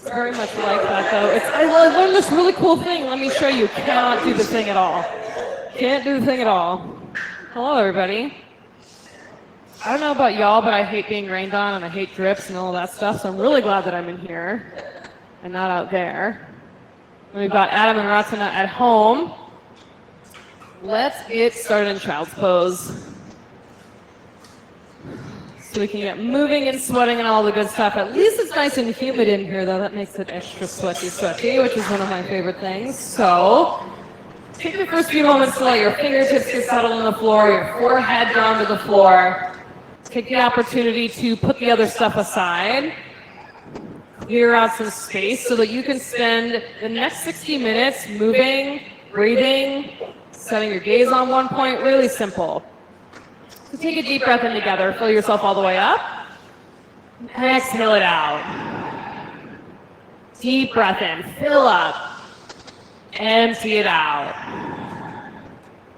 It's very much like that, though. I learned this really cool thing. Let me show you. Cannot do the thing at all. Can't do the thing at all. Hello, everybody. I don't know about y'all, but I hate being rained on, and I hate drips and all that stuff, so I'm really glad that I'm in here and not out there. And we've got Adam and Ratana at home. Let's get started in child's pose. So we can get moving and sweating and all the good stuff. At least it's nice and humid in here, though. That makes it extra sweaty, which is one of my favorite things. So take the first few moments to let your fingertips get settled on the floor, your forehead down to the floor. Take the opportunity to put the other stuff aside. Clear out some space so that you can spend the next 60 minutes moving, breathing, setting your gaze on one point. Really simple. So take a deep breath in together. Fill yourself all the way up. Exhale it out. Deep breath in. Fill up. Empty it out.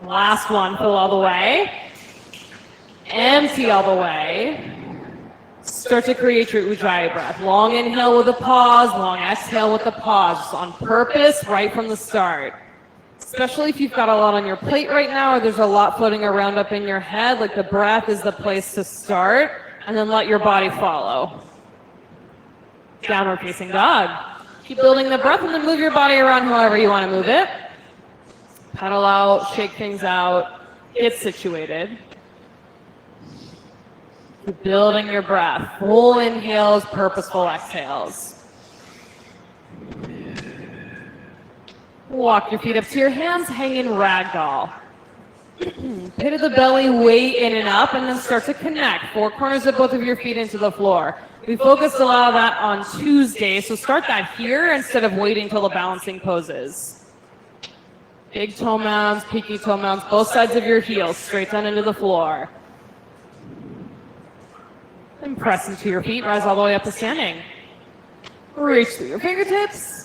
Last one. Fill all the way. Empty all the way. Start to create your Ujjayi breath. Long inhale with a pause. Long exhale with a pause. Just on purpose, right from the start. Especially if you've got a lot on your plate right now, or there's a lot floating around up in your head, like the breath is the place to start, and then let your body follow. Downward facing dog. Keep building the breath, and then move your body around however you want to move it. Pedal out, shake things out, get situated. Keep building your breath. Full inhales, purposeful exhales. Walk your feet up to your hands, hang in ragdoll. Pit of the belly, weight in and up, and then start to connect. Four corners of both of your feet into the floor. We focused a lot of that on Tuesday, so start that here instead of waiting till the balancing poses. Big toe mounds, peaky toe mounds, both sides of your heels, straight down into the floor. And press into your feet, rise all the way up to standing. Reach through your fingertips.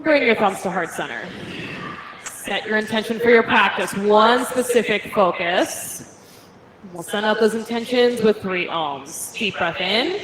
Bring your thumbs to heart center. Set your intention for your practice. One specific focus. We'll send out those intentions with 3 ohms. Deep breath in.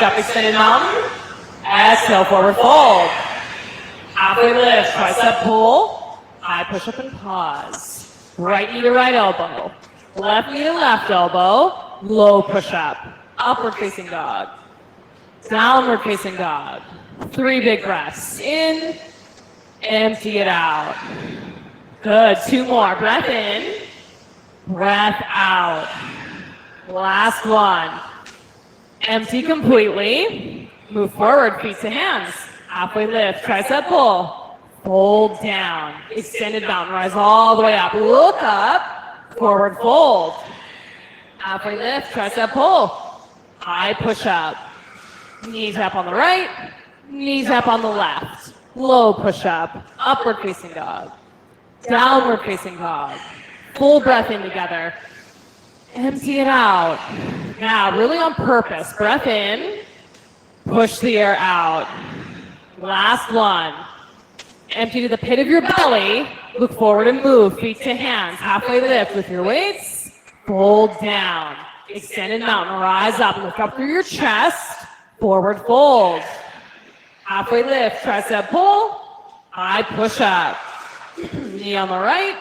Up, extended mountain. Exhale, forward fold. Halfway lift, tricep pull. High push up and pause. Right knee to right elbow. Left knee to left elbow. Low push up. Upward facing dog. Downward facing dog. 3 big breaths. In. Empty it out. Good. 2 more. Breath in. Breath out. Last one. Empty completely. Move forward, feet to hands. Halfway lift, tricep pull. Fold down. Extended mountain, rise all the way up. Look up, forward fold. Halfway lift, tricep pull. High push up. Knee tap on the right, knee tap on the left. Low push up, upward facing dog. Downward facing dog. Full breath in together. Empty it out. Now, really on purpose. Breath in. Push the air out. Last one. Empty to the pit of your belly. Look forward and move. Feet to hands. Halfway lift with your weights. Fold down. Extended mountain. Rise up. Look up through your chest. Forward fold. Halfway lift. Tricep pull. High push up. Knee on the right.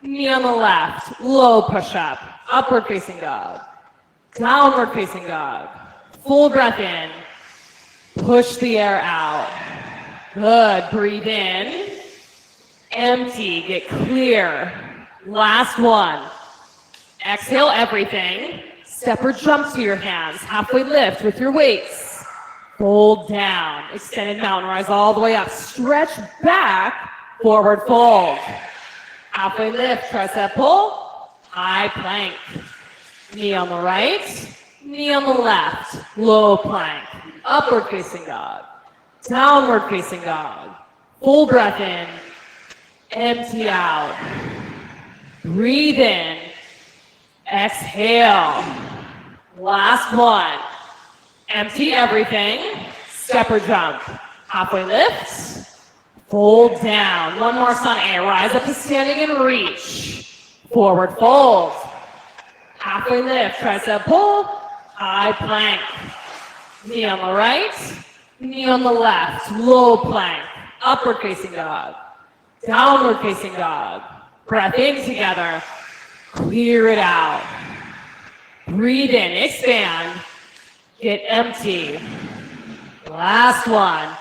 Knee on the left. Low push up. Upward facing dog. Downward facing dog. Full breath in. Push the air out. Good. Breathe in. Empty. Get clear. Last one. Exhale everything. Step or jump to your hands. Halfway lift with your weights. Fold down. Extended mountain. Rise all the way up. Stretch back. Forward fold. Halfway lift. Tricep pull. High plank. Knee on the right, knee on the left. Low plank. Upward facing dog. downward facing dog. Full breath in, empty out. Breathe in, exhale. Last one. Empty everything, step or jump. Halfway lift, fold down. One more sun A, rise up to standing and reach. Forward fold. Halfway lift, tricep pull, high plank. Knee on the right, knee on the left, low plank. Upward facing dog, downward facing dog. Breath in together, clear it out. Breathe in, expand, get empty. Last one,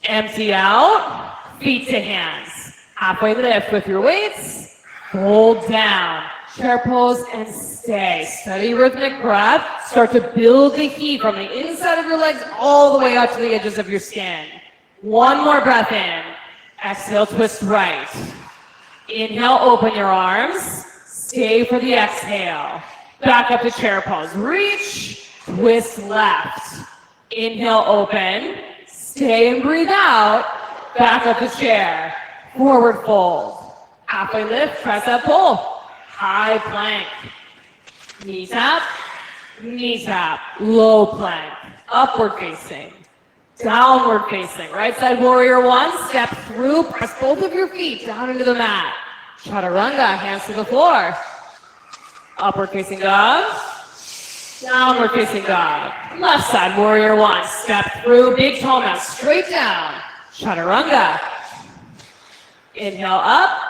empty out, feet to hands. Halfway lift with your weights, fold down, chair pose and stay. Steady rhythmic breath, start to build the heat from the inside of your legs all the way out to the edges of your skin. One more breath in, exhale, twist right. Inhale, open your arms, stay for the exhale. Back up to chair pose, reach, twist left. Inhale, open, stay and breathe out, back up to chair. Forward fold, halfway lift, tricep pull, high plank. Knee tap, low plank, upward facing. Downward facing, right side warrior one, step through, press both of your feet down into the mat. Chaturanga, hands to the floor. Upward facing dog, downward facing dog. Left side warrior one, step through, big toe mat, straight down. Chaturanga. Inhale up,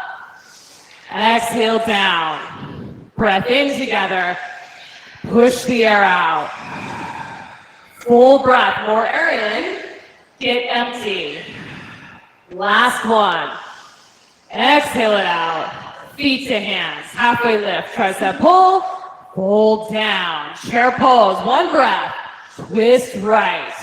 exhale down. Breath in together, push the air out. Full breath, more air in, get empty. Last one. Exhale it out. Feet to hands, halfway lift, tricep pull, fold down. Chair pose, one breath, twist right.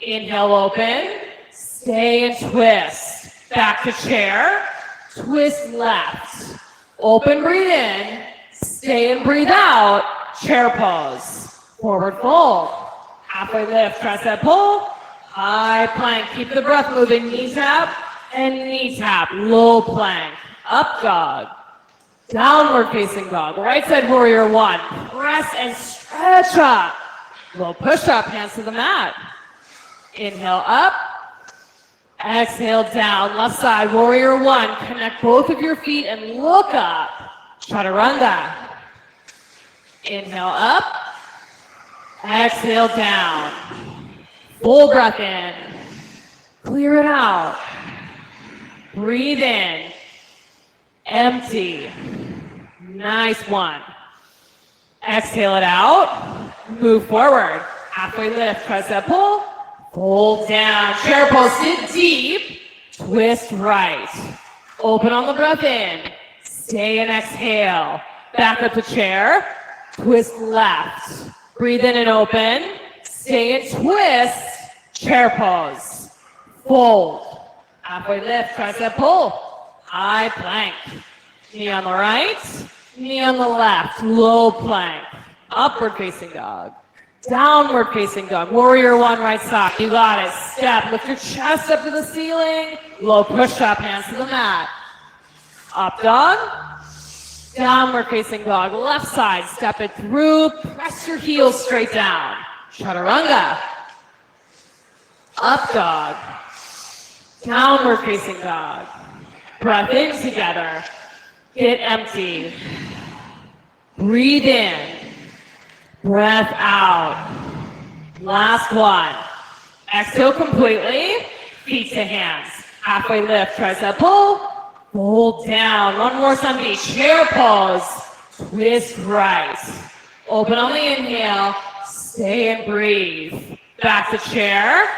Inhale, open, stay and twist. Back to chair, twist left. Open, breathe in, stay and breathe out, chair pose. Forward fold. Halfway lift, tricep pull, high plank. Keep the breath moving, knee tap and knee tap. Low plank, up dog, downward facing dog. Right side warrior one, press and stretch up. Low push up, hands to the mat. Inhale up, exhale down. Left side warrior one, connect both of your feet and look up. Chaturanga. Inhale up, exhale down. Full breath in. Clear it out. Breathe in. Empty. Nice one. Exhale it out. Move forward. Halfway lift. Tricep pull. Fold down. Chair pose. Sit deep. Twist right. Open on the breath in. Stay and exhale. Back up to chair. Twist left. Breathe in and open. Stay and twist. Chair pose. Fold. Halfway lift. Tricep pull. High plank. Knee on the right. Knee on the left. Low plank. Upward facing dog. Downward facing dog. Warrior one, right side. You got it. Step. Lift your chest up to the ceiling. Low push up. Hands to the mat. Up dog. Downward facing dog. Left side. Step it through. Press your heels straight down. Chaturanga. Up dog. Downward facing dog. Breath in together. Get empty. Breathe in. Breath out. Last one. Exhale completely. Feet to hands. Halfway lift. Tricep pull. Fold down. One more sunbeam. Chair pose. Twist right. Open on the inhale. Stay and breathe. Back to chair.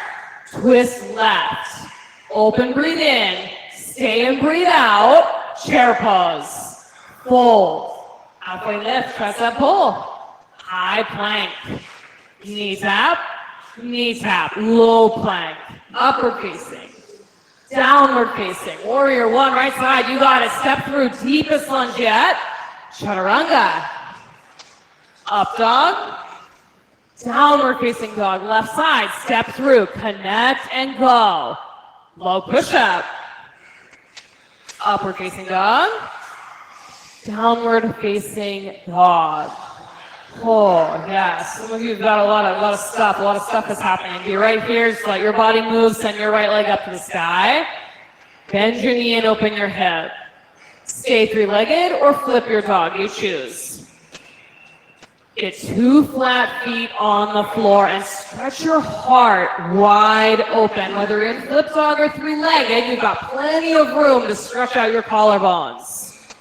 Twist left. Open, breathe in. Stay and breathe out. Chair pose. Fold. Halfway lift. Tricep pull. High plank. Knee tap. Knee tap. Low plank. Upward facing. Downward facing. Warrior one, right side. You got it. Step through. Deepest lunge yet. Chaturanga. Up dog. Downward facing dog, left side, step through, connect and go. Low push-up. Upward facing dog. Downward facing dog. Oh, yes. Some of you have got a lot of stuff is happening. Be right here, just let your body move, send your right leg up to the sky. Bend your knee and open your hip. Stay three-legged or flip your dog, you choose. Get 2 flat feet on the floor and stretch your heart wide open. Whether you're in flip dog or three-legged, you've got plenty of room to stretch out your collarbones.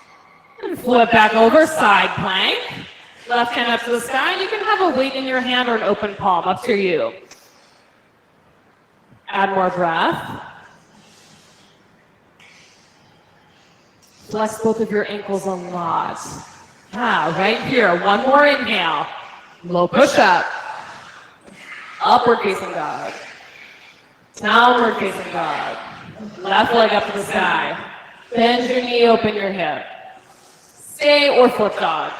And flip back over, side plank. Left hand up to the sky, and you can have a weight in your hand or an open palm, up to you. Add more breath. Flex both of your ankles a lot. Yeah, right here. One more inhale. Low push-up. Upward facing dog. Downward facing dog. Left leg up to the sky. Bend your knee, open your hip. Stay or flip dog.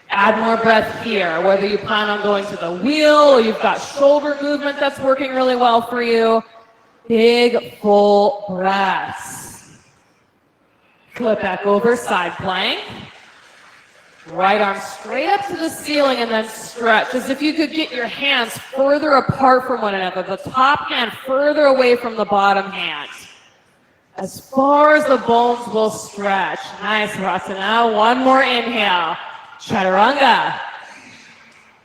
Add more breath here, whether you plan on going to the wheel or you've got shoulder movement that's working really well for you. Big, full breaths. Flip back over, side plank. Right arm straight up to the ceiling and then stretch as if you could get your hands further apart from one another. The top hand further away from the bottom hand. As far as the bones will stretch. Nice, Savasana. One more inhale. Chaturanga.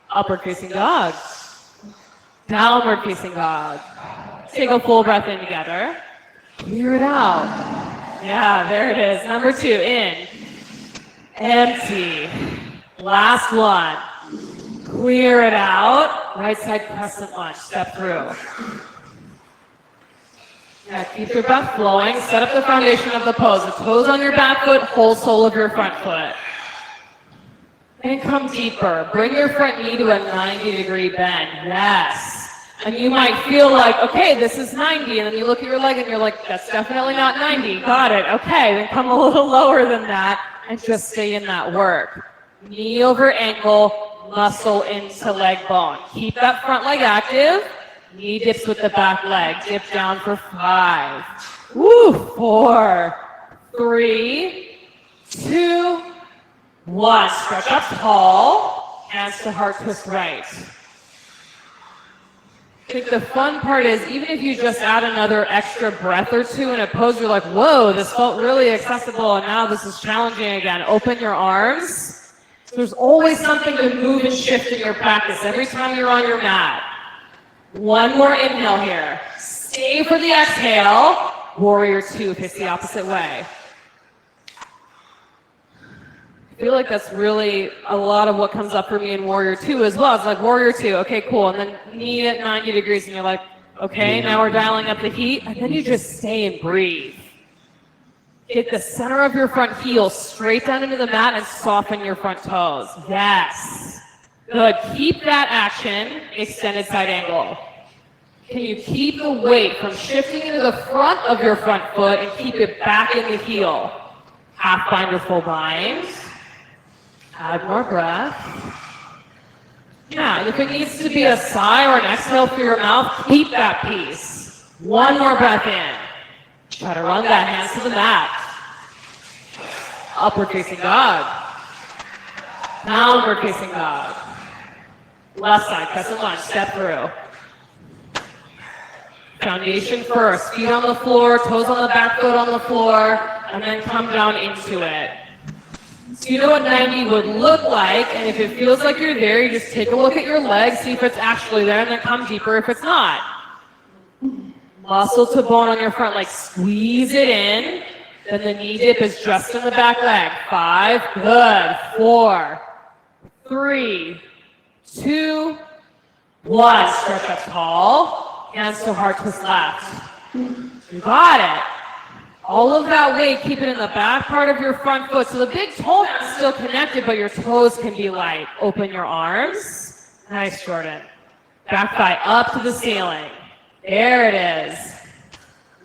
Upward facing dog. Downward facing dog. Take a full breath in together. Clear it out. Yeah, there it is. Number 2, in. Empty. Last one. Clear it out. Right side crescent lunge. Step through. Yeah, keep your breath flowing. Set up the foundation of the pose. The toes on your back foot, whole sole of your front foot. And come deeper. Bring your front knee to a 90-degree bend. Yes. And you might feel like, okay, this is 90. And then you look at your leg and you're like, that's definitely not 90. Got it. Okay, then come a little lower than that and just stay in that work. Knee over ankle, muscle into leg bone. Keep that front leg active. Knee dips with the back leg. Dip down for 5. Woo, 4, 3, 2, 1. Stretch up tall. Hands to heart twist right. I think the fun part is even if you just add another extra breath or two in a pose, you're like, whoa, this felt really accessible and now this is challenging again. Open your arms. There's always something to move and shift in your practice every time you're on your mat. One more inhale here. Stay for the exhale. Warrior 2, face the opposite way. I feel like that's really a lot of what comes up for me in Warrior 2 as well. It's like Warrior 2, okay, cool. And then knee at 90 degrees and you're like, okay, now we're dialing up the heat. And then you just stay and breathe. Get the center of your front heel straight down into the mat and soften your front toes. Yes. Good. Keep that action. Extended side angle. Can you keep the weight from shifting into the front of your front foot and keep it back in the heel? Half bind or full bind. Add more breath. Yeah, and if it needs to be a sigh or an exhale through your mouth, keep that piece. One more breath in. Chaturanga, hands to the mat. Upward facing dog. Downward facing dog. Left side, crescent lunge, step through. Foundation first, feet on the floor, toes on the back foot on the floor, and then come down into it. So you know what 90 would look like, and if it feels like you're there, you just take a look at your legs, see if it's actually there, and then come deeper if it's not. Muscle to bone on your front leg, squeeze it in. Then the knee dip is just in the back leg. 5, good. 4, 3, 2, 1. Stretch up tall. Hands to heart twist left. You got it. All of that weight, keep it in the back part of your front foot. So the big toe is still connected, but your toes can be light. Open your arms. Nice, Jordan. Back thigh up to the ceiling. There it is.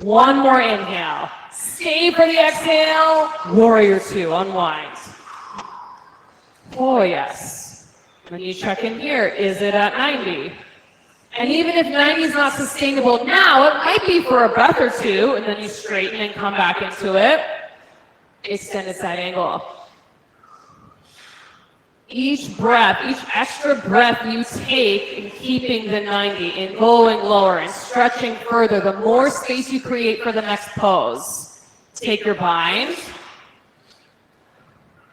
One more inhale. Stay for the exhale. Warrior 2, unwind. Oh, yes. When you check in here, is it at 90? And even if 90 is not sustainable now, it might be for a breath or two, and then you straighten and come back into it. Extended side angle. Each breath, each extra breath you take in keeping the 90, in going lower and stretching further, the more space you create for the next pose. Take your bind.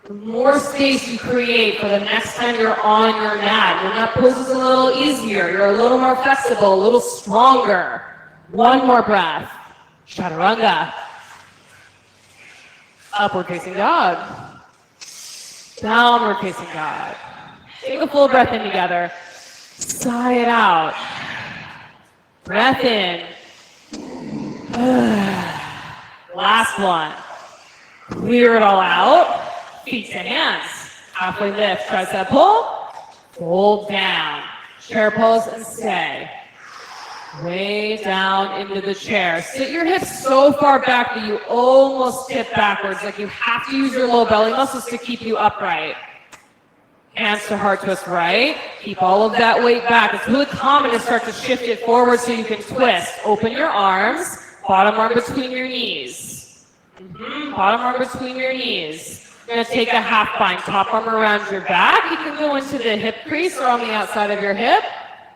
The more space you create for the next time you're on your mat. Your mat pose is a little easier. You're a little more flexible, a little stronger. One more breath. Chaturanga. Upward facing dog. Downward facing dog. Take a full breath in together. Sigh it out. Breath in. Last one. Clear it all out. Feet to hands. Halfway lift. Tricep pull. Fold down. Chair pose and stay. Way down into the chair. Sit your hips so far back that you almost tip backwards, like you have to use your low belly muscles to keep you upright. Hands to heart twist right. Keep all of that weight back. It's really common to start to shift it forward so you can twist. Open your arms. Bottom arm between your knees. Bottom arm between your knees. You're going to take a half bind. Top arm around your back. You can go into the hip crease or on the outside of your hip.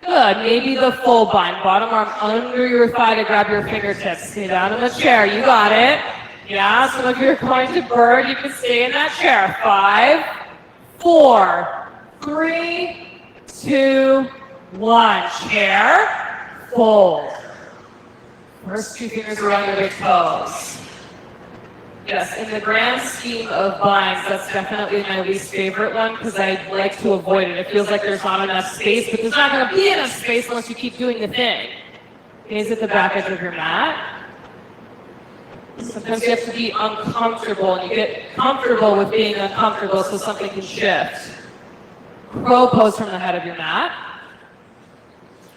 Good. Maybe the full bind. Bottom arm under your thigh to grab your fingertips. Stay down in the chair. You got it. Yeah, some of you are going to bird. You can stay in that chair. 5, 4, 3, 2, 1. Chair. Fold. First 2 fingers around your big toes. Yes, in the grand scheme of binds, that's definitely my least favorite one because I like to avoid it. It feels like there's not enough space, but there's not going to be enough space unless you keep doing the thing. Gaze at the back edge of your mat. Sometimes you have to be uncomfortable, and you get comfortable with being uncomfortable so something can shift. Crow pose from the head of your mat.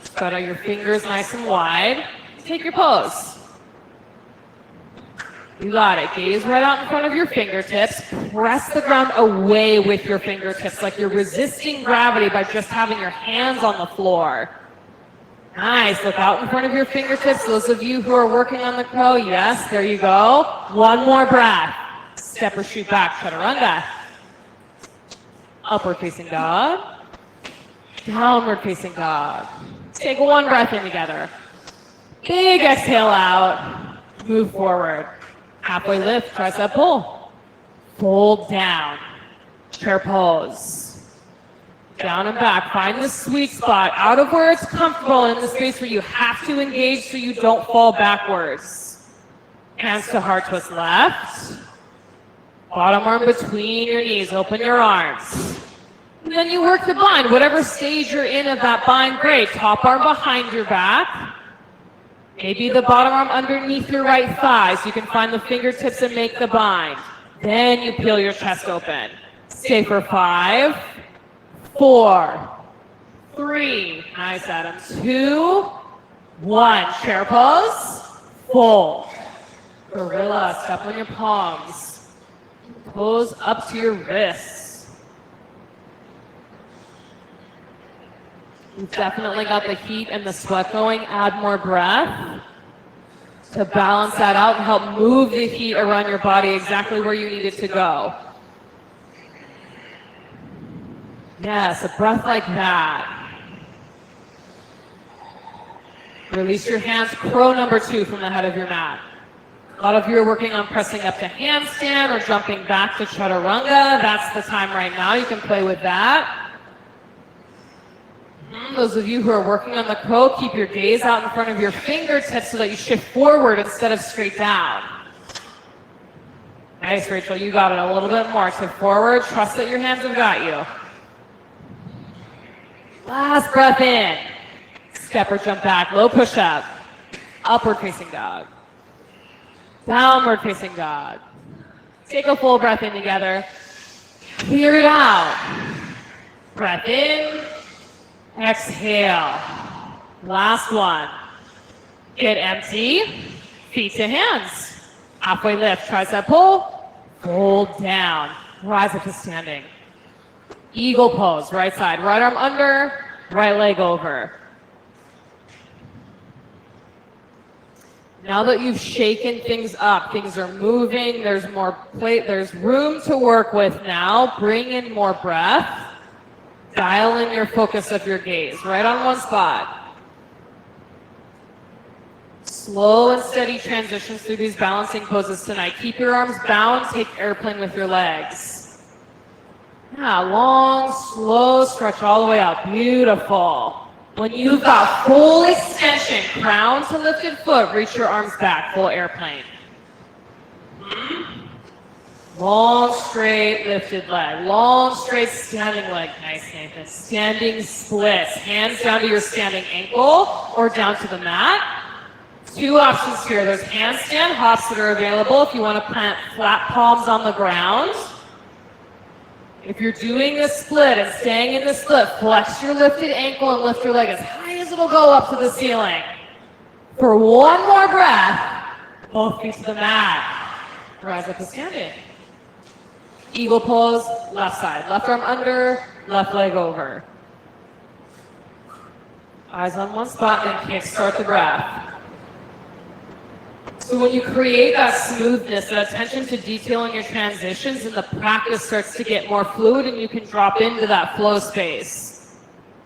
Spread out your fingers nice and wide. Take your pose. You got it. Gaze right out in front of your fingertips. Press the ground away with your fingertips, like you're resisting gravity by just having your hands on the floor. Nice. Look out in front of your fingertips. Those of you who are working on the crow, yes, there you go. One more breath. Step or shoot back. Chaturanga. Upward facing dog. Downward facing dog. Take one breath in together. Big exhale out. Move forward. Halfway lift, tricep pull. Fold down. Chair pose. Down and back. Find the sweet spot out of where it's comfortable in the space where you have to engage so you don't fall backwards. Hands to heart twist left. Bottom arm between your knees. Open your arms. And then you work the bind. Whatever stage you're in of that bind, great. Top arm behind your back. Maybe the bottom arm underneath your right thigh so you can find the fingertips and make the bind. Then you peel your chest open. Stay for 5, 4, 3. Nice, Adam. 2, 1. Chair pose. Fold. Gorilla. Step on your palms. Pose up to your wrists. You've definitely got the heat and the sweat going. Add more breath to balance that out and help move the heat around your body exactly where you need it to go. Yes, a breath like that. Release your hands. Crow number 2 from the head of your mat. A lot of you are working on pressing up to handstand or jumping back to chaturanga. That's the time right now. You can play with that. Those of you who are working on the crow, keep your gaze out in front of your fingertips so that you shift forward instead of straight down. Nice, Rachel, you got it. A little bit more. So forward, trust that your hands have got you. Last breath in. Step or jump back, low push-up. Upward facing dog. Downward facing dog. Take a full breath in together. Clear it out. Breath in. Exhale. Last one. Get empty. Feet to hands. Halfway lift. Tricep pull. Fold down. Rise up to standing. Eagle pose, right side. Right arm under, right leg over. Now that you've shaken things up, things are moving, there's more plate, there's room to work with now. Bring in more breath. Dial in your focus of your gaze, right on one spot. Slow and steady transitions through these balancing poses tonight. Keep your arms bound, take airplane with your legs. Yeah, long, slow stretch all the way out. Beautiful. When you've got full extension, crown to lifted foot, reach your arms back, full airplane. Long, straight, lifted leg. Long, straight, standing leg. Nice, Nathan. Standing splits. Hands down to your standing ankle or down to the mat. Two options here. There's handstand hops that are available if you want to plant flat palms on the ground. If you're doing the split and staying in the split, flex your lifted ankle and lift your leg as high as it'll go up to the ceiling. For one more breath, both feet to the mat. Rise up to standing. Eagle pose, left side. Left arm under, left leg over. Eyes on one spot, then kick start the breath. So when you create that smoothness, that attention to detail in your transitions, and the practice starts to get more fluid and you can drop into that flow space.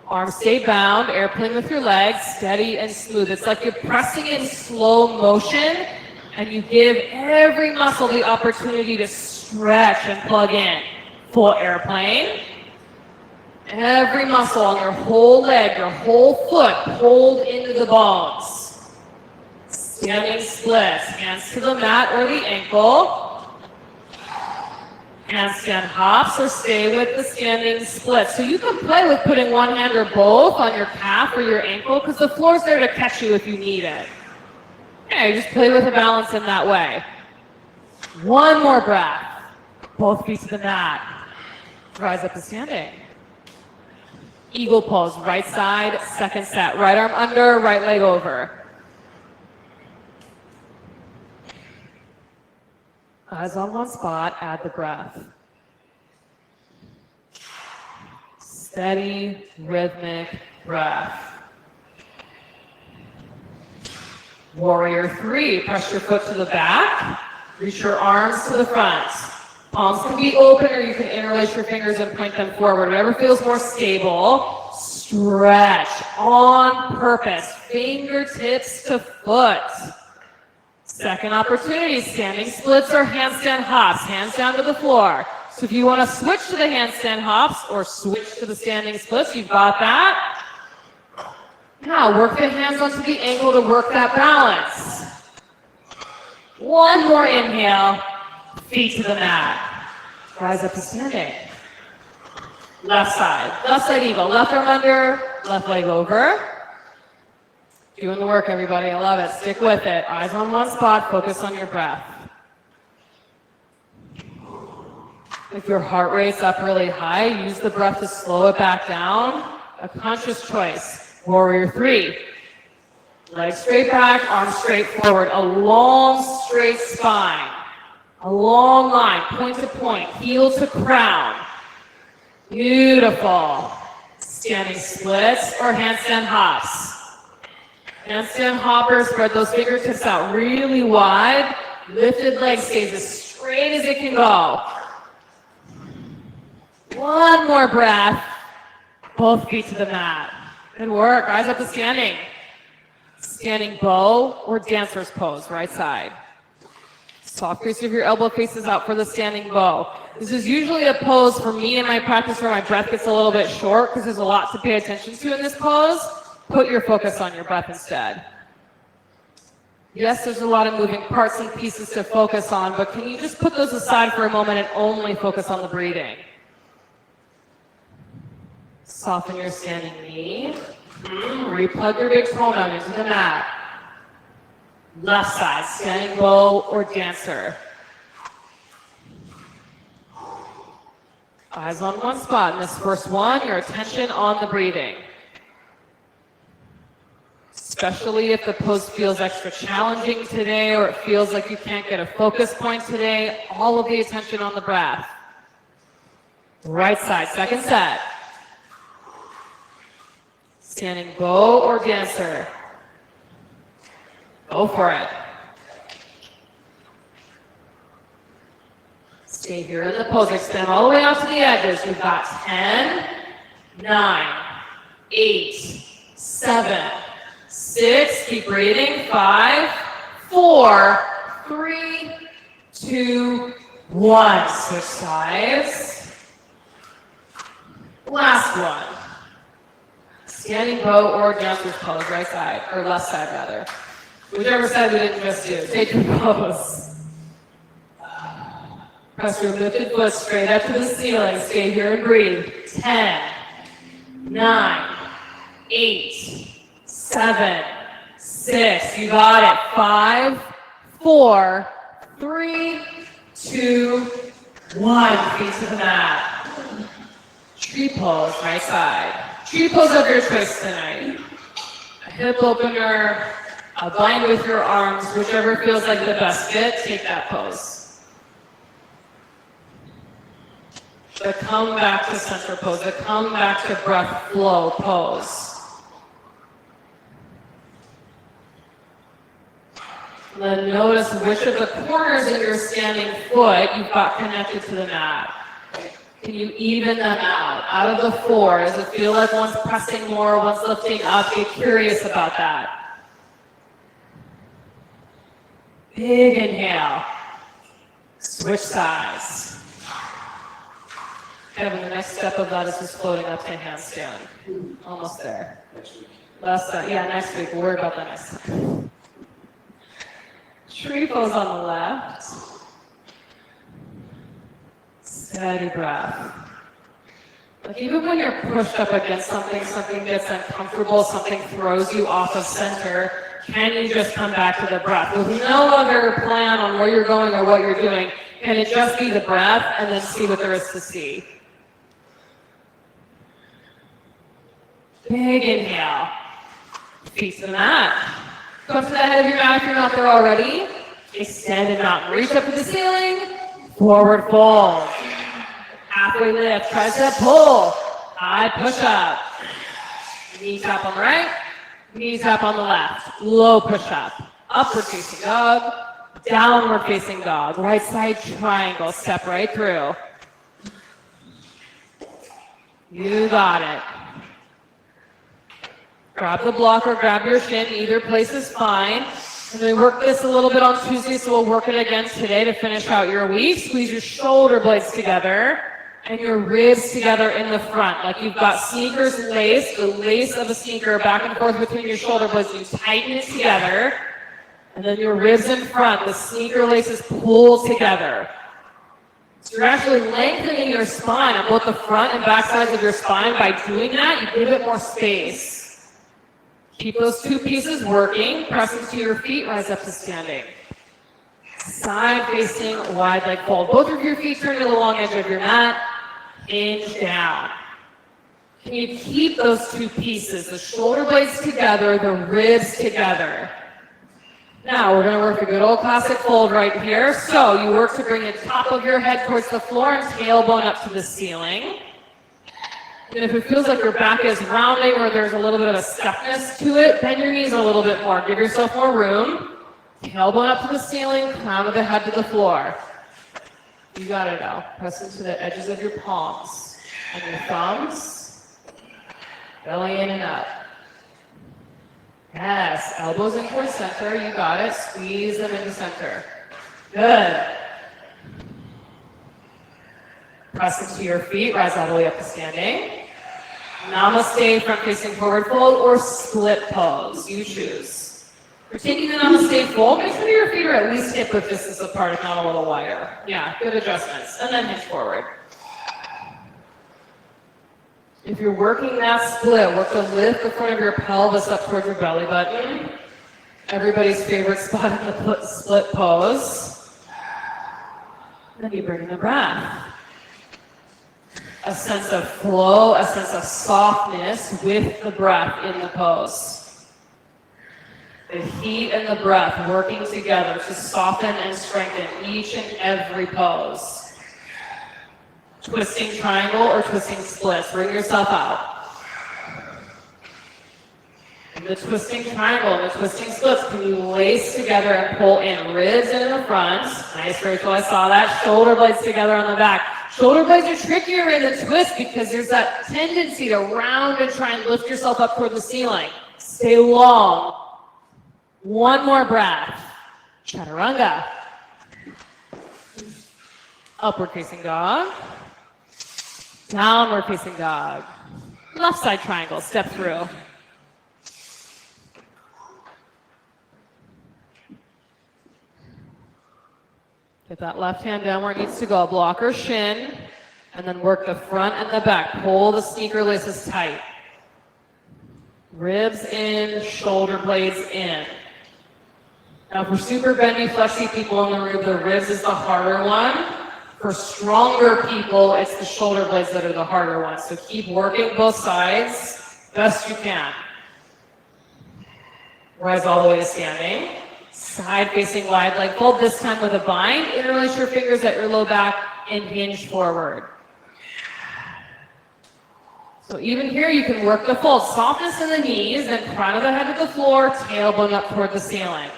Arms stay bound, airplane with your legs, steady and smooth. It's like you're pressing in slow motion and you give every muscle the opportunity to stretch and plug in. Full airplane. Every muscle on your whole leg, your whole foot pulled into the bones. Standing splits, hands to the mat or the ankle. Handstand hops or stay with the standing split. So you can play with putting one hand or both on your calf or your ankle because the floor's there to catch you if you need it. Okay, just play with the balance in that way. One more breath. Both feet to the mat. Rise up to standing. Eagle pose, right side, second set. Right arm under, right leg over. Eyes on one spot, add the breath. Steady, rhythmic breath. Warrior 3, press your foot to the back, reach your arms to the front. Palms can be open or you can interlace your fingers and point them forward. Whatever feels more stable. Stretch on purpose, fingertips to foot. Second opportunity, standing splits or handstand hops, hands down to the floor. So if you want to switch to the handstand hops or switch to the standing splits, you've got that. Now work the hands onto the ankle to work that balance. One more inhale, feet to the mat. Rise up to standing. Left side eagle, left arm under, left leg over. Doing the work, everybody. I love it. Stick with it. Eyes on one spot. Focus on your breath. If your heart rate's up really high, use the breath to slow it back down. A conscious choice. Warrior 3. Legs straight back, arms straight forward. A long, straight spine. A long line, point to point, heel to crown. Beautiful. Standing splits or handstand hops. Handstand hopper, spread those fingertips out really wide. Lifted leg stays as straight as it can go. One more breath. Both feet to the mat. Good work. Eyes up to standing. Standing bow or dancer's pose, right side. Soft crease of your elbow faces out for the standing bow. This is usually a pose for me in my practice where my breath gets a little bit short because there's a lot to pay attention to in this pose. Put your focus on your breath instead. Yes, there's a lot of moving parts and pieces to focus on, but can you just put those aside for a moment and only focus on the breathing? Soften your standing knee. Replug your big toe down into the mat. Left side, standing bow or dancer. Eyes on one spot. In this first one, your attention on the breathing. Especially if the pose feels extra challenging today or it feels like you can't get a focus point today, all of the attention on the breath. Right side, second set. Standing bow or dancer. Go for it. Stay here in the pose. Extend all the way out to the edges. We've got 10, 9, 8, 7, 6. Keep breathing. 5, 4, 3, 2, 1. Switch sides. Last one. Standing bow or dancer's pose. Right side, or left side rather. Whichever side we didn't just do. Take your pose. Press your lifted foot straight up to the ceiling. Stay here and breathe. 10, 9, 8, 7, 6. You got it. 5, 4, 3, 2, 1. Feet to the mat. Tree pose, right side. Tree pose of your choice tonight. A hip opener, a bind with your arms, whichever feels like the best fit, take that pose. The come back to center pose, the come back to breath flow pose. Then notice which of the corners of your standing foot you've got connected to the mat. Can you even them out of the 4? Does it feel like one's pressing more, one's lifting up? Get curious about that. Big inhale. Switch sides. Kevin, the next step of that is just floating up to handstand. Almost there. Last time, yeah, next week. We'll worry about that next time. Tree pose on the left. Steady breath. Like even when you're pushed up against something, something gets uncomfortable, something throws you off of center, can you just come back to the breath? With no other plan on where you're going or what you're doing, can it just be the breath and then see what there is to see? Big inhale. Feet to the mat. Come to the head of your mat if you're not there already. Extend and mountain. Reach up to the ceiling. Forward fold. Halfway lift. Tricep pull. High push up. Knee tap on the right. Knee tap on the left. Low push up. Upward facing dog. Downward facing dog. Right side triangle. Step right through. You got it. Grab the block or grab your shin. Either place is fine. And we work this a little bit on Tuesday, so we'll work it again today to finish out your week. Squeeze your shoulder blades together and your ribs together in the front. Like you've got sneakers laced, the lace of a sneaker back and forth between your shoulder blades. You tighten it together. And then your ribs in front, the sneaker laces pull together. So you're actually lengthening your spine on both the front and back sides of your spine. By doing that, you give it more space. Keep those two pieces working. Press into your feet, rise up to standing. Side facing wide leg fold. Both of your feet turn to the long edge of your mat. Hinge down. Can you keep those two pieces, the shoulder blades together, the ribs together? Now we're going to work a good old classic fold right here. So you work to bring the top of your head towards the floor and tailbone up to the ceiling. And if it feels like your back is rounding or there's a little bit of a stuckness to it, bend your knees a little bit more. Give yourself more room. Tailbone up to the ceiling, crown of the head to the floor. You got it now. Press into the edges of your palms and your thumbs. Belly in and up. Yes, elbows in towards center. You got it. Squeeze them into center. Good. Press into your feet, rise all the way up to standing. Namaste, front facing forward fold, or split pose. You choose. For taking the Namaste fold, make sure your feet are at least hip width distance apart, if not a little wider. Yeah, good adjustments. And then hinge forward. If you're working that split, work to lift the front of your pelvis up towards your belly button. Everybody's favorite spot in the split pose. Then you bring in the breath. A sense of flow, a sense of softness with the breath in the pose. The heat and the breath working together to soften and strengthen each and every pose. twisting triangle or twisting splits. Bring yourself out. The twisting triangle and the twisting splits, can you lace together and pull in? Ribs in the front. Nice, Rachel, I saw that. Shoulder blades together on the back. Shoulder blades are trickier in the twist because there's that tendency to round and try and lift yourself up toward the ceiling. Stay long. One more breath. Chaturanga. Upward facing dog. Downward facing dog. Left side triangle, step through. Get that left hand down where it needs to go. Block or shin, and then work the front and the back. Pull the sneaker laces tight. Ribs in, shoulder blades in. Now for super bendy, flexy people in the room, the ribs is the harder one. For stronger people, it's the shoulder blades that are the harder ones. So keep working both sides best you can. Rise all the way to standing. Side facing wide leg fold, this time with a bind. Interlace your fingers at your low back and hinge forward. So even here you can work the fold. Softness in the knees, then crown of the head to the floor, tailbone up toward the ceiling.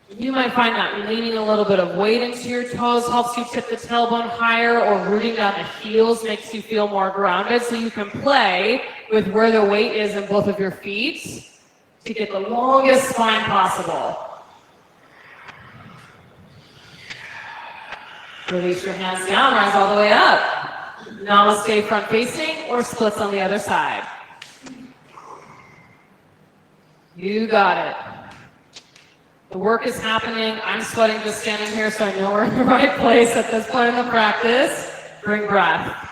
You might find that leaning a little bit of weight into your toes helps you tip the tailbone higher, or rooting down the heels makes you feel more grounded, so you can play with where the weight is in both of your feet to get the longest spine possible. Release your hands down, rise all the way up. Namaste front facing or splits on the other side. You got it. The work is happening. I'm sweating just standing here, so I know we're in the right place at this point in the practice. Bring breath.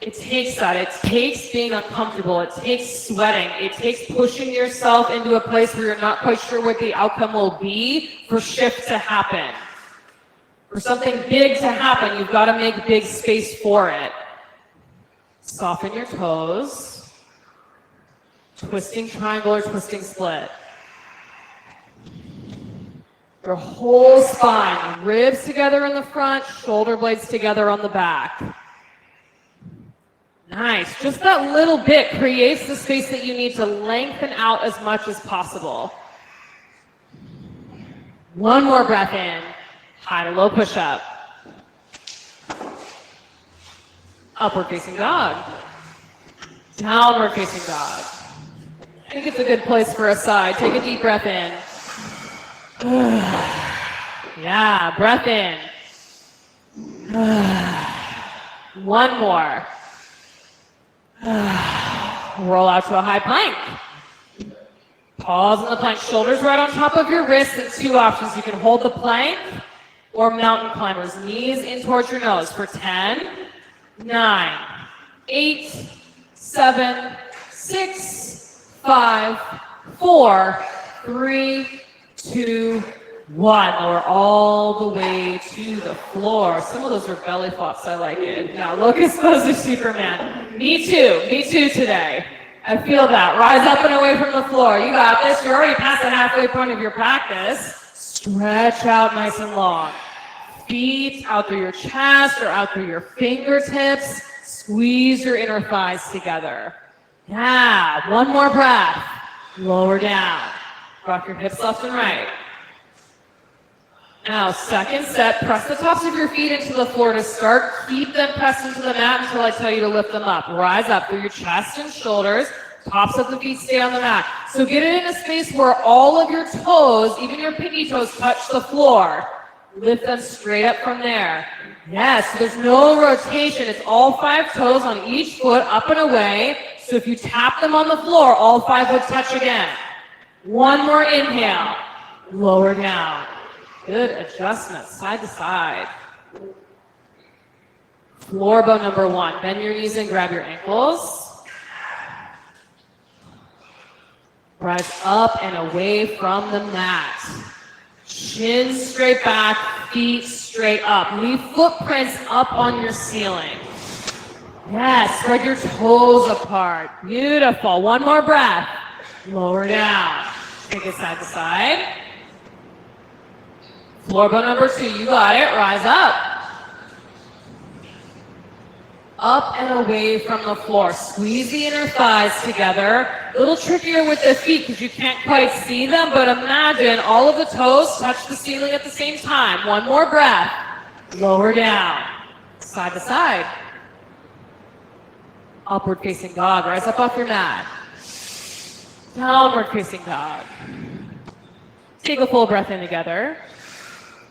It takes that. It takes being uncomfortable. It takes sweating. It takes pushing yourself into a place where you're not quite sure what the outcome will be for shift to happen. For something big to happen, you've got to make big space for it. Soften your toes. Twisting triangle or twisting split. Your whole spine. Ribs together in the front, shoulder blades together on the back. Nice. Just that little bit creates the space that you need to lengthen out as much as possible. One more breath in. High to low push up. Upward facing dog. Downward facing dog. I think it's a good place for a side. Take a deep breath in. Yeah, breath in. One more. Roll out to a high plank. Pause in the plank, shoulders right on top of your wrists, and two options. You can hold the plank or mountain climbers, knees in towards your nose for 10, 9, 8, 7, 6, 5, 4, 3, 2, 1. Lower all the way to the floor. Some of those are belly flops. I like it. Now locust pose of Superman. Me too today. I feel that. Rise up and away from the floor. You got this. You're already past the halfway point of your practice. Stretch out nice and long. Feet out through your chest or out through your fingertips. Squeeze your inner thighs together. Yeah, one more breath. Lower down. Rock your hips left and right. Now, second set, press the tops of your feet into the floor to start. Keep them pressed into the mat until I tell you to lift them up. Rise up through your chest and shoulders. Tops of the feet stay on the mat. So get it in a space where all of your toes, even your pinky toes, touch the floor. Lift them straight up from there. Yes, there's no rotation. It's all 5 toes on each foot, up and away. So if you tap them on the floor, all 5 would touch again. One more inhale. Lower down. Good adjustment, side to side. Floor bow number 1. Bend your knees and grab your ankles. Rise up and away from the mat. Chin straight back, feet straight up. Leave footprints up on your ceiling. Yes, spread your toes apart. Beautiful. One more breath. Lower down. Take it side to side. Floor bone number 2, you got it. Rise up. Up and away from the floor. Squeeze the inner thighs together. A little trickier with the feet because you can't quite see them, but imagine all of the toes touch the ceiling at the same time. One more breath. Lower down. Side to side. Upward facing dog. Rise up off your mat. Downward facing dog. Take a full breath in together.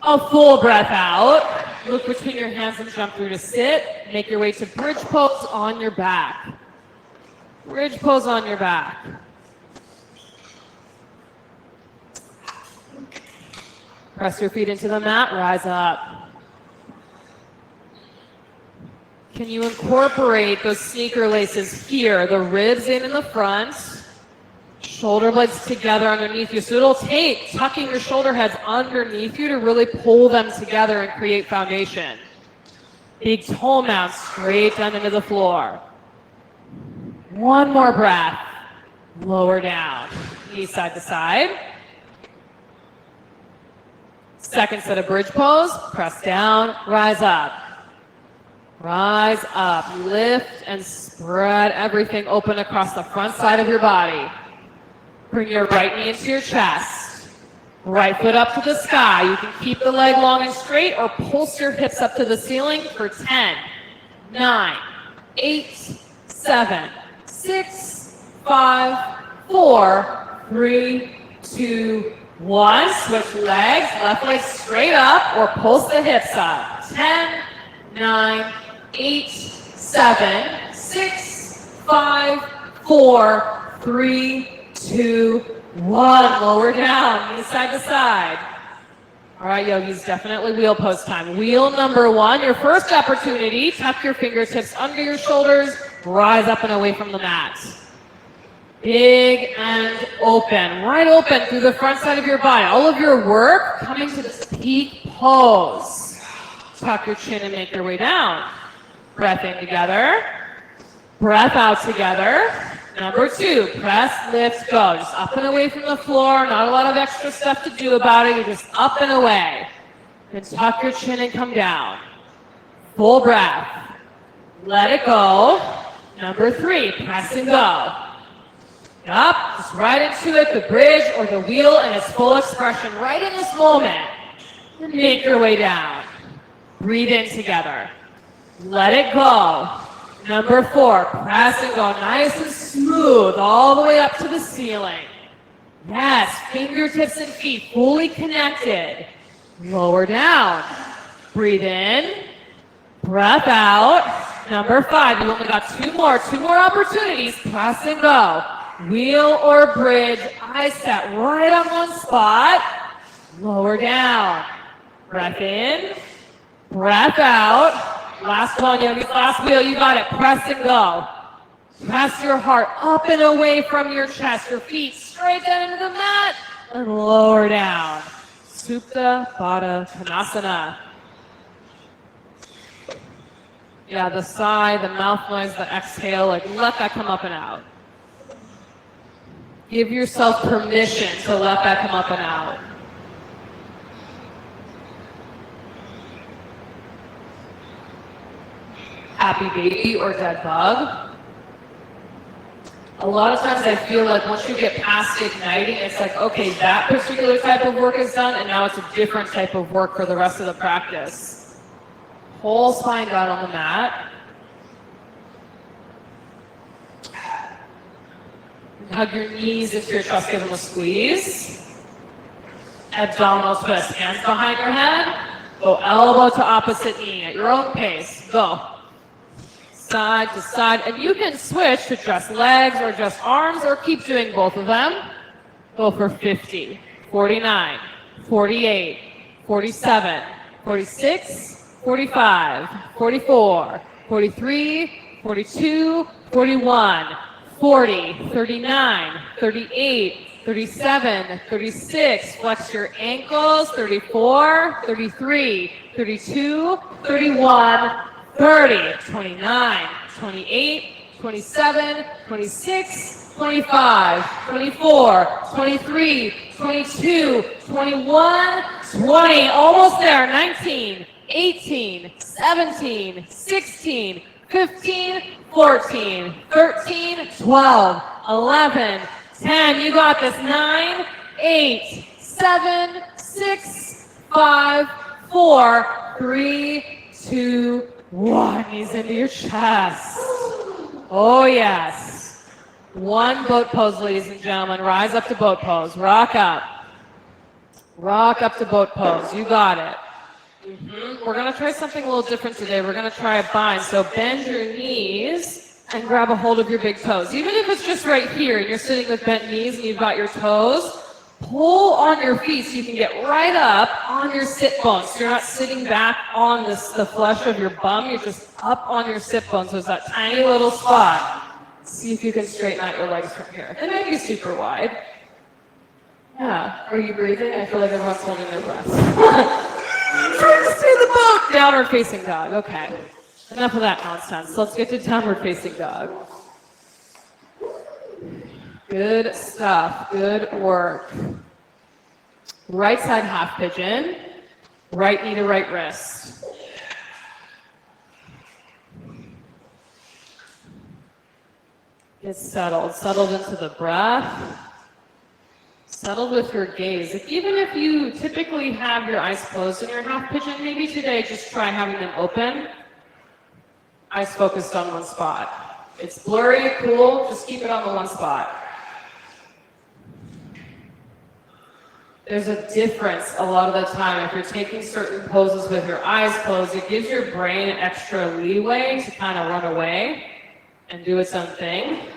A full breath out. Look between your hands and jump through to sit. Make your way to bridge pose on your back. Bridge pose on your back. Press your feet into the mat. Rise up. Can you incorporate those sneaker laces here? The ribs in the front. Shoulder blades together underneath you. So it'll take tucking your shoulder heads underneath you to really pull them together and create foundation. Big toe mount straight down into the floor. One more breath. Lower down. Knees side to side. Second set of bridge pose. Press down. Rise up. Rise up. Lift and spread everything open across the front side of your body. Bring your right knee into your chest. Right foot up to the sky. You can keep the leg long and straight or pulse your hips up to the ceiling for 10, 9, 8, 7, 6, 5, 4, 3, 2, 1. Switch legs. Left leg straight up or pulse the hips up. 10, 9, 8, 7, 6, 5, 4, 3, 2, 1. Lower down, knees side to side. All right, yogis, definitely wheel pose time. Wheel number 1, your first opportunity. Tuck your fingertips under your shoulders. Rise up and away from the mat. Big and open, right open through the front side of your body. All of your work coming to this peak pose. Tuck your chin and make your way down. Breath in together. Breath out together. Number 2, press, lift, go. Just up and away from the floor. Not a lot of extra stuff to do about it. You're just up and away. Then tuck your chin and come down. Full breath. Let it go. Number 3, press and go. Up, just right into it, the bridge or the wheel in its full expression right in this moment. And make your way down. Breathe in together. Let it go. Number 4, press and go nice and smooth all the way up to the ceiling. Yes, fingertips and feet fully connected. Lower down. Breathe in. Breath out. Number 5, you only got two more opportunities. Press and go. Wheel or bridge, eyes set right on one spot. Lower down. Breath in. Breath out. Last one, yogis, last wheel, you got it. Press and go. Press your heart up and away from your chest. Your feet straight down into the mat and lower down. Supta Baddha Konasana. Yeah, the sigh, the mouth noise, the exhale, like let that come up and out. Give yourself permission to let that come up and out. Happy baby or dead bug. A lot of times I feel like once you get past igniting, it's like, okay, that particular type of work is done, and now it's a different type of work for the rest of the practice. Whole spine down on the mat. Hug your knees into your chest, give them a squeeze. Abdominal twist, hands behind your head. Go elbow to opposite knee at your own pace. Go. Side to side, and you can switch to just legs or just arms or keep doing both of them. Go for 50, 49, 48, 47, 46, 45, 44, 43, 42, 41, 40, 39, 38, 37, 36, flex your ankles, 34, 33, 32, 31, 30, 29, 28, 27, 26, 25, 24, 23, 22, 21, 20. Almost there. 19, 18, 17, 16, 15, 14, 13, 12, 11, 10. You got this. 9, 8, 7, 6, 5, 4, 3, 2, 1. Knees into your chest. Oh, yes. One boat pose, ladies and gentlemen. Rise up to boat pose. Rock up. Rock up to boat pose. You got it. We're going to try something a little different today. We're going to try a bind. So bend your knees and grab a hold of your big toes. Even if it's just right here and you're sitting with bent knees and you've got your toes, pull on your feet so you can get right up on your sit bones. So you're not sitting back on the flesh of your bum. You're just up on your sit bones. So it's that tiny little spot. See if you can straighten out your legs from here. They might be super wide. Yeah. Are you breathing? I feel like everyone's holding their breath. Trying to stay in the boat. Downward facing dog. Okay. Enough of that nonsense. Let's get to downward facing dog. Good stuff. Good work. Right side half pigeon. Right knee to right wrist. Get settled. Settled into the breath. Settled with your gaze. Even if you typically have your eyes closed in your half pigeon, maybe today just try having them open. Eyes focused on one spot. It's blurry, cool, just keep it on the one spot. There's a difference a lot of the time if you're taking certain poses with your eyes closed. It gives your brain extra leeway to kind of run away and do its own thing.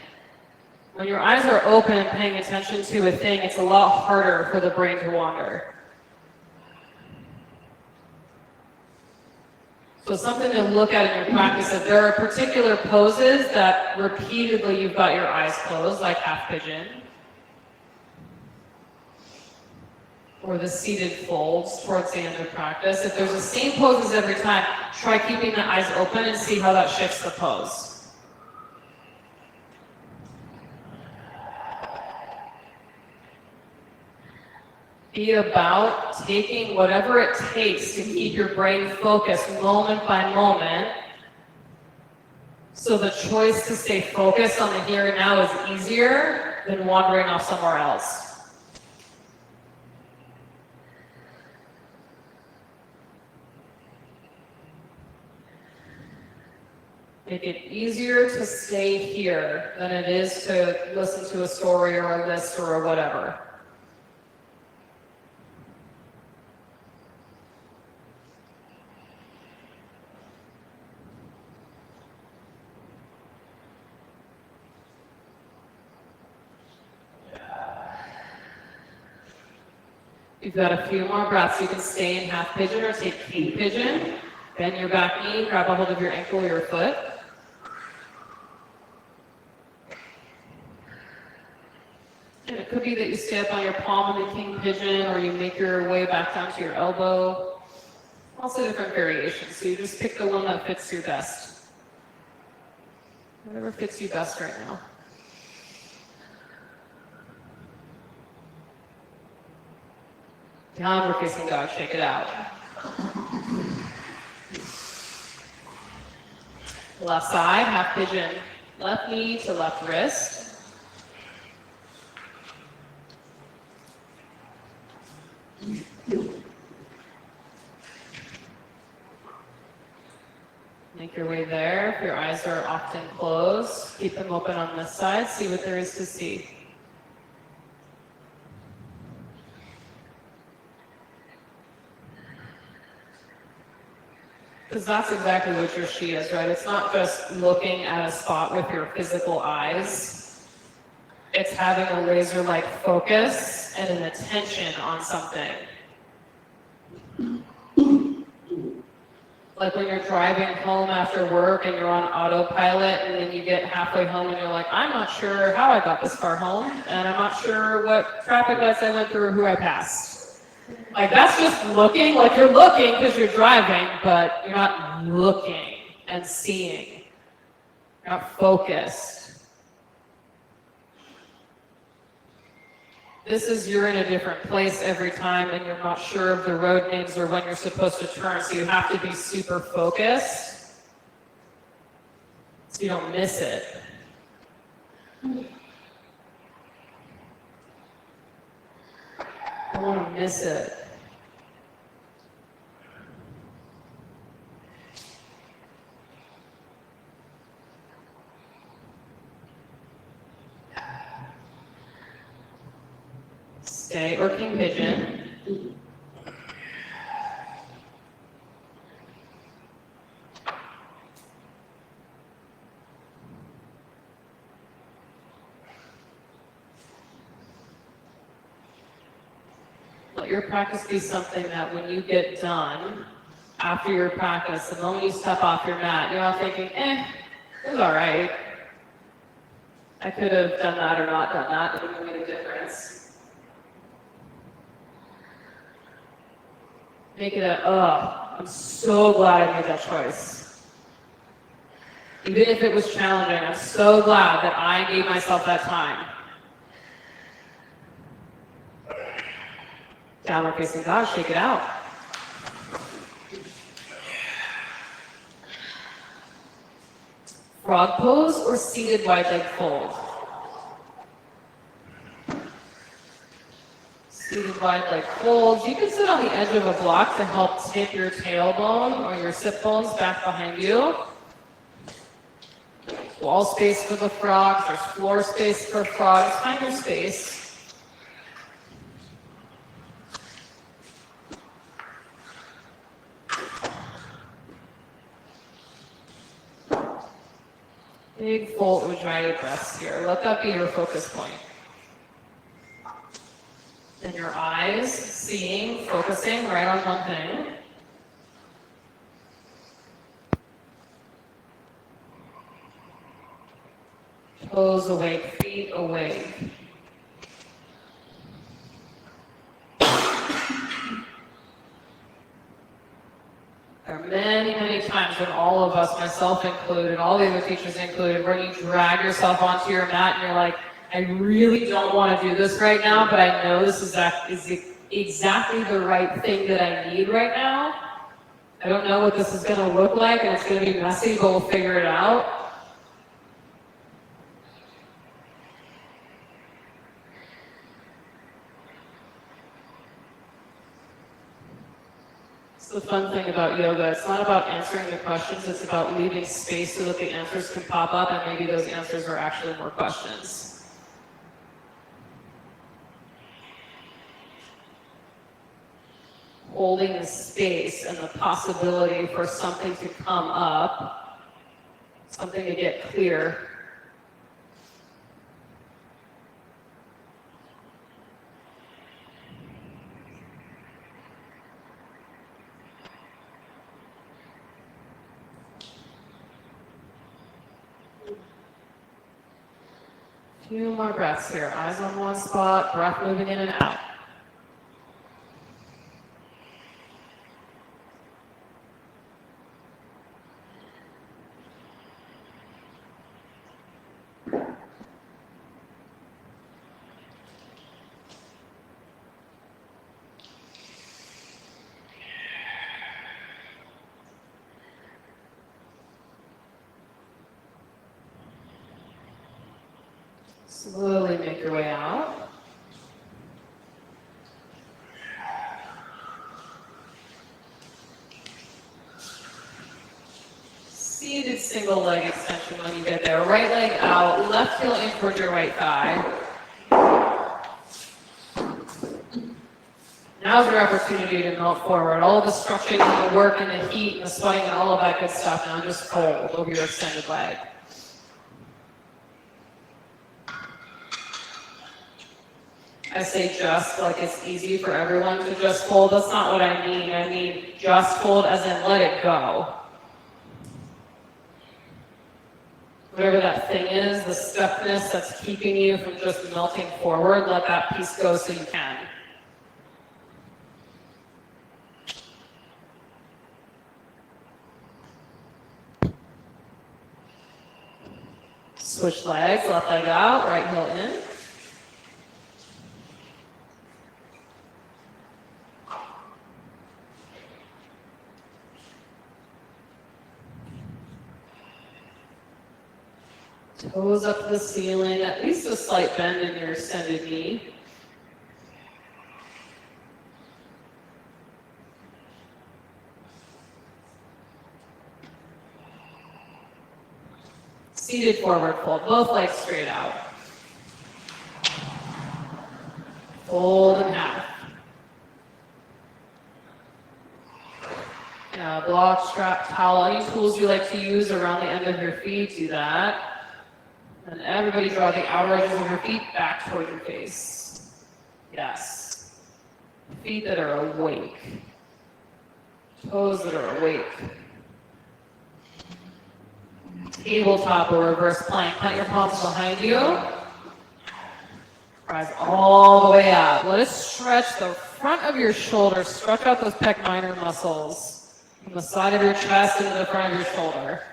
When your eyes are open and paying attention to a thing, it's a lot harder for the brain to wander. So something to look at in your practice, if there are particular poses that repeatedly you've got your eyes closed, like half pigeon, or the seated folds towards the end of practice. If there's the same poses every time, try keeping the eyes open and see how that shifts the pose. Be about taking whatever it takes to keep your brain focused moment by moment, so the choice to stay focused on the here and now is easier than wandering off somewhere else. Make it easier to stay here than it is to listen to a story or a list or whatever. You've got a few more breaths. You can stay in half pigeon or take king pigeon. Bend your back knee, grab a hold of your ankle or your foot. And it could be that you stay up on your palm in the king pigeon, or you make your way back down to your elbow. Also different variations. So you just pick the one that fits you best. Whatever fits you best right now. Downward facing dog, shake it out. Left side, half pigeon. Left knee to left wrist. Make your way there. If your eyes are often closed, keep them open on this side. See what there is to see. Because that's exactly what your Shi is, right? It's not just looking at a spot with your physical eyes. It's having a laser-like focus and an attention on something. Like when you're driving home after work and you're on autopilot and then you get halfway home and you're like, I'm not sure how I got this far home, and I'm not sure what traffic lights I went through or who I passed. Like that's just looking, like you're looking because you're driving, but you're not looking and seeing. not focused. This is you're in a different place every time and you're not sure of the road names or when you're supposed to turn, so you have to be super focused so you don't miss it. I don't want to miss it. Stay or king pigeon. Let your practice be something that when you get done, after your practice, and then when you step off your mat, you're not thinking, it was all right. I could have done that or not done that. It wouldn't have made a difference. Make it a, I'm so glad I made that choice. Even if it was challenging, I'm so glad that I gave myself that time. Downward facing dog, shake it out. Frog pose or seated wide leg fold? Seated wide leg fold. You can sit on the edge of a block to help tip your tailbone or your sit bones back behind you. Wall space for the frogs, there's floor space for frogs. Find your space. Big full ujjayi breaths here. Let that be your focus point. And your eyes seeing, focusing right on one thing. Toes awake, feet awake. There are many, many times when all of us, myself included, all the other teachers included, where you drag yourself onto your mat and you're like, I really don't want to do this right now, but I know this is exactly the right thing that I need right now. I don't know what this is going to look like, and it's going to be messy, but we'll figure it out. The fun thing about yoga, it's not about answering the questions, it's about leaving space so that the answers can pop up and maybe those answers are actually more questions. Holding the space and the possibility for something to come up, something to get clear. Few more breaths here. Eyes on one spot, breath moving in and out. Slowly make your way out. Seated single leg extension when you get there. Right leg out, left heel in towards your right thigh. Now's your opportunity to melt forward. All of the stretching and the work and the heat and the sweating and all of that good stuff. Now just fold over your extended leg. I say just like it's easy for everyone to just fold. That's not what I mean. I mean just fold as in let it go. Whatever that thing is, the stuckness that's keeping you from just melting forward, let that piece go so you can. Switch legs, left leg out, right heel in. Toes up to the ceiling, at least a slight bend in your extended knee. Seated forward fold, both legs straight out. Fold in half. Block, strap, towel, any tools you like to use around the end of your feet, do that. And everybody draw the outer edges of your feet back toward your face. Yes. Feet that are awake. Toes that are awake. Tabletop or reverse plank. Plant your palms behind you. Rise all the way up. Let us stretch the front of your shoulders. Stretch out those pec minor muscles from the side of your chest into the front of your shoulder.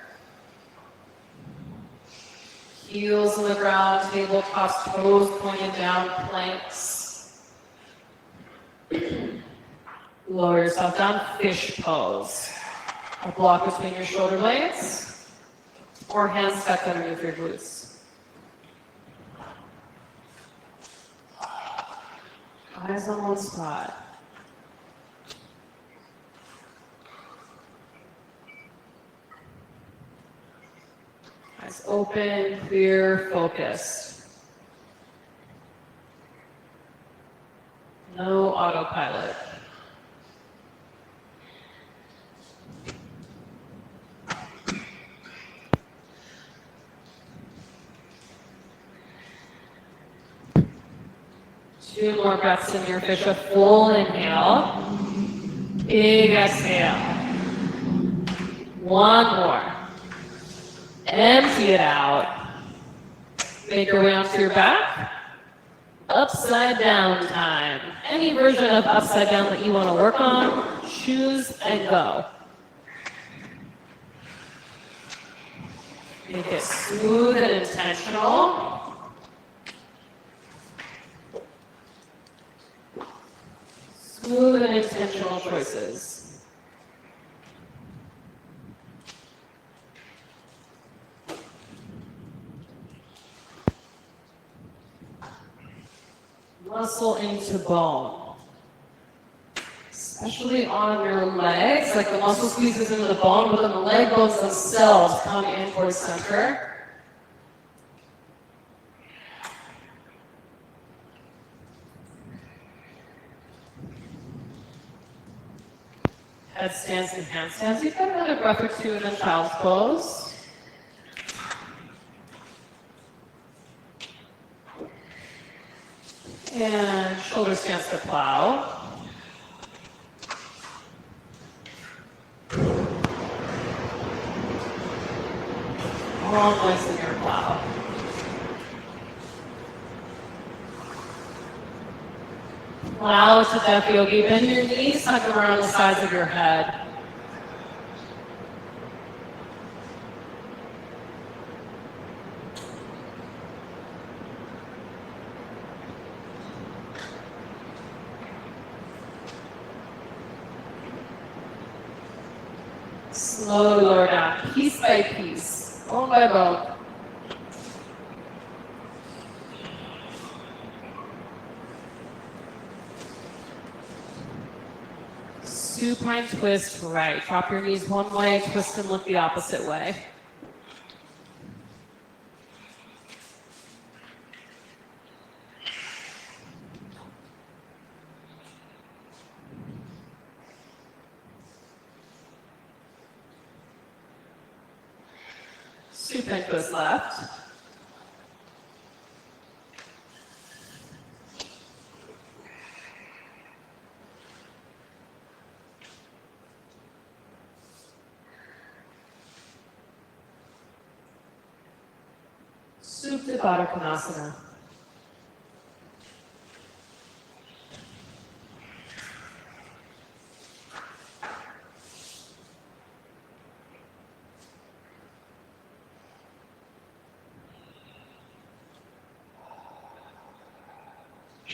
Heels on the ground, tabletops, toes pointed down, planks. Lower yourself down, fish pose. A block between your shoulder blades, or hands tucked underneath your glutes. Eyes on one spot. Eyes open, clear, focused. No autopilot. Two more breaths in your fish. A full inhale. Big exhale. One more. Empty it out. Make your way onto your back. Upside down time. Any version of upside down that you want to work on, choose and go. Make it smooth and intentional. Smooth and intentional choices. Muscle into bone. Especially on your legs, like the muscle squeezes into the bone, but then the leg bones themselves come in towards center. Headstands and handstands. You've got another breath or two and then child's pose. And shoulder stance to plow. Long legs in your plow. Plow to death yogi. Bend your knees, tuck them around the sides of your head. Slowly lower down, piece by piece, bone by bone. Supine twist right. Drop your knees one way, twist and look the opposite way. Supine twist left. Supta Baddha Konasana.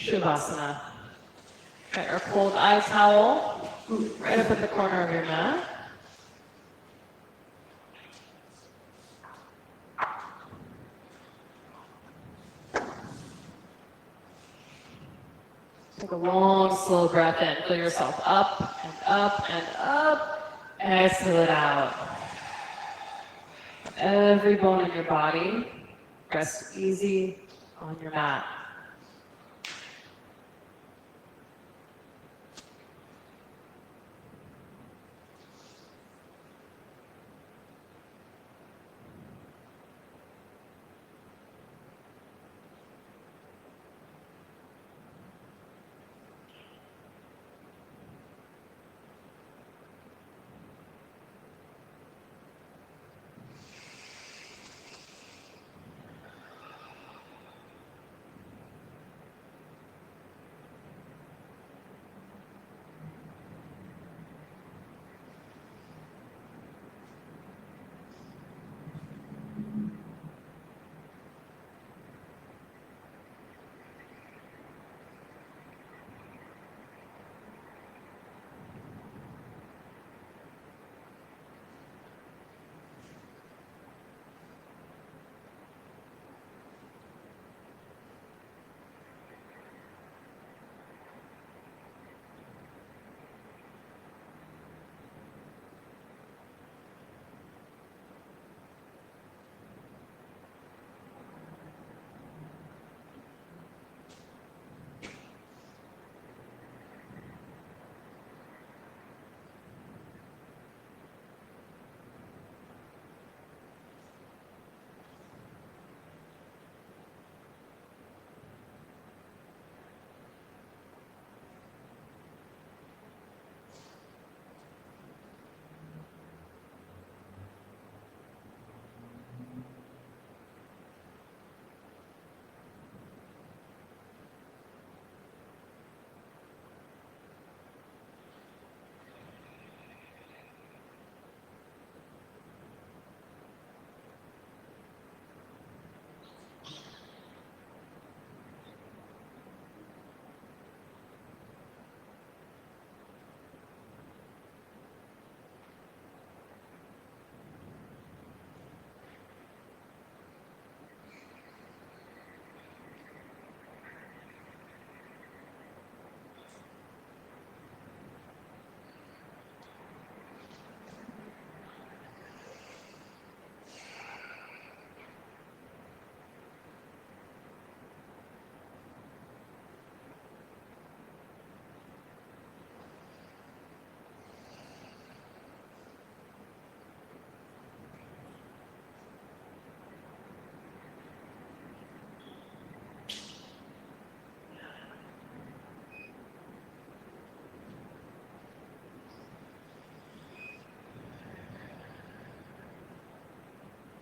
Shavasana. Got your cold eye towel right up at the corner of your mat. Take a long, slow breath in. Fill yourself up and up and up. Exhale it out. Every bone in your body, rest easy on your mat.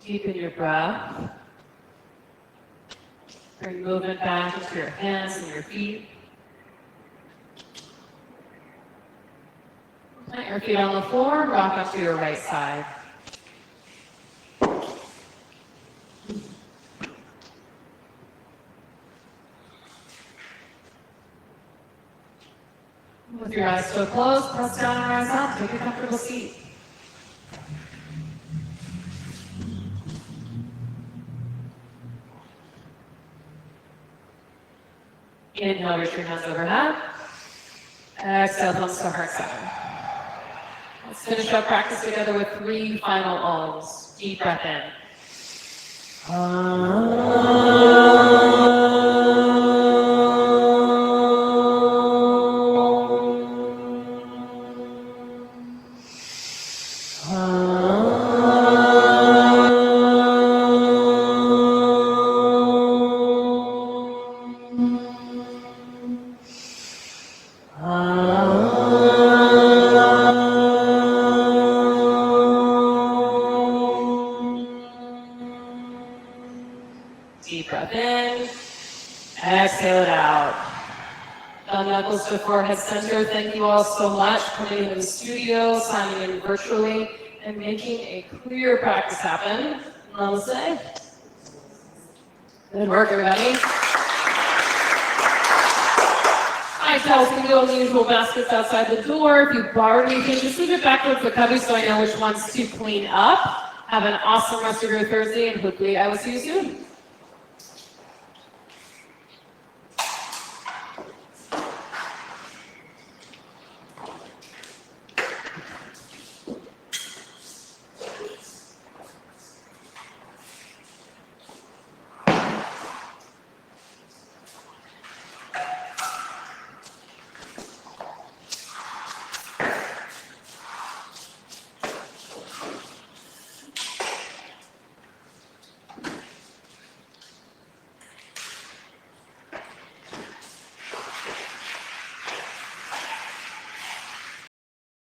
Deepen your breath. Bring movement back into your hands and your feet. Plant your feet on the floor, rock up to your right side. With your eyes still closed, press down and rise up. Take a comfortable seat. Inhale, reach your hands overhead. Exhale, thumbs to heart center. Let's finish our practice together with 3 final Ums. Deep breath in. Deep breath in. Exhale it out. Thumb knuckles to forehead center. Thank you all so much for coming into the studio, signing in virtually, and making a clear practice happen. Namaste. Good work, everybody. have towels, can go in the usual baskets outside the door. If you borrow anything, just leave it back towards the cubby so I know which ones to clean up. Have an awesome rest of your Thursday, and hopefully I will see you soon.